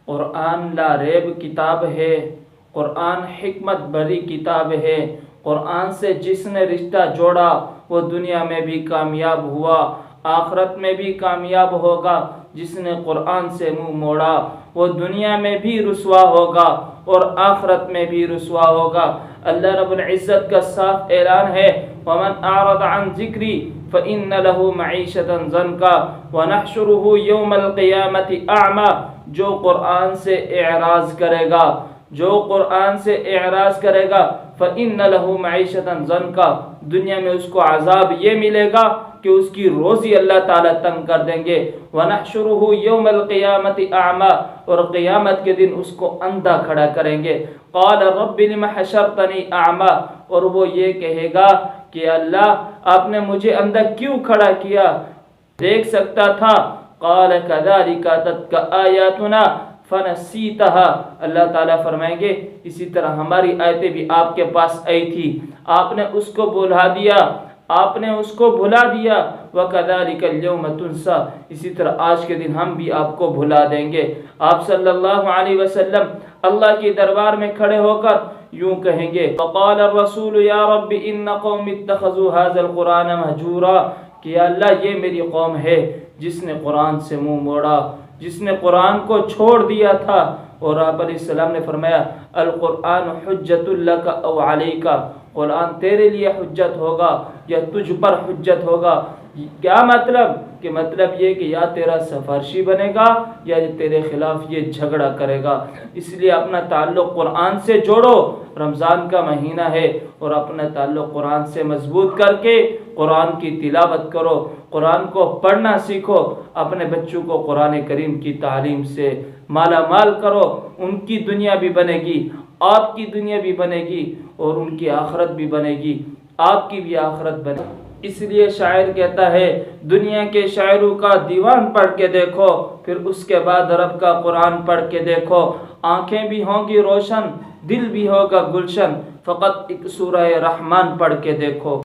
قرآن لا ریب کتاب ہے، قرآن حکمت بھری کتاب ہے۔ قرآن سے جس نے رشتہ جوڑا وہ دنیا میں بھی کامیاب ہوا، آخرت میں بھی کامیاب ہوگا۔ جس نے قرآن سے منہ موڑا وہ دنیا میں بھی رسوا ہوگا اور آخرت میں بھی رسوا ہوگا۔ اللہ رب العزت کا صاف اعلان ہے، وَمَنْ أَعْرَضَ عَنْ ذِكْرِي فَإِنَّ لَهُ مَعِيشَةً ضَنْكًا وَنَحْشُرُهُ يَوْمَ الْقِيَامَةِ أَعْمَى۔ جو قرآن سے اعراض کرے گا، جو قرآن سے اعراض کرے گا، فَإِنَّ لَهُ مَعِيشَةً ضَنْكًا، دنیا میں اس کو عذاب یہ ملے گا کہ اس کی روزی اللہ تعالیٰ تنگ کر دیں گے۔ وَنَحْشُرُهُ يَوْمَ الْقِيَامَةِ أَعْمَى، اور قیامت کے دن اس کو اندھا کھڑا کریں گے۔ قَالَ رَبِّ لِمَ حَشَرْتَنِي أَعْمَى، اور وہ یہ کہے گا کہ اللہ آپ نے مجھے اندھا کیوں کھڑا کیا، دیکھ سکتا تھا۔ قَالَ كَذَلِكَ أَتَتْكَ آيَاتُنَا فَنَسِيتَهَا، اللہ تعالیٰ فرمائیں گے اسی طرح ہماری آیتیں بھی آپ کے پاس آئی تھی، آپ نے اس کو بھلا دیا، آپ نے اس کو بھلا دیا۔ وَكَذَلِكَ الْيَوْمَ تُنْسَى، اسی طرح آج کے دن ہم بھی آپ کو بھلا دیں گے۔ آپ صلی اللہ علیہ وسلم اللہ کے دربار میں کھڑے ہو کر یوں کہیں گے، وَقَالَ الرَّسُولُ يَا رَبِّ إِنَّ قَوْمِ اتَّخَذُوا هَذَا الْقُرْآنَ مَهْجُورًا، کہ اللہ یہ میری قوم ہے جس نے قرآن سے منہ موڑا، جس نے قرآن کو چھوڑ دیا تھا۔ اور آپ علیہ السلام نے فرمایا، القرآن حجت لک او علیک، قرآن تیرے لیے حجت ہوگا یا تجھ پر حجت ہوگا۔ کیا مطلب؟ کہ مطلب یہ کہ یا تیرا سفارشی بنے گا یا تیرے خلاف یہ جھگڑا کرے گا۔ اس لیے اپنا تعلق قرآن سے جوڑو، رمضان کا مہینہ ہے، اور اپنا تعلق قرآن سے مضبوط کر کے قرآن کی تلاوت کرو، قرآن کو پڑھنا سیکھو، اپنے بچوں کو قرآن کریم کی تعلیم سے مالا مال کرو، ان کی دنیا بھی بنے گی، آپ کی دنیا بھی بنے گی، اور ان کی آخرت بھی بنے گی، آپ کی بھی آخرت بنے گی۔ اس لیے شاعر کہتا ہے، دنیا کے شاعروں کا دیوان پڑھ کے دیکھو، پھر اس کے بعد رب کا قرآن پڑھ کے دیکھو، آنکھیں بھی ہوں گی روشن، دل بھی ہوگا گلشن، فقط ایک سورہ رحمان پڑھ کے دیکھو۔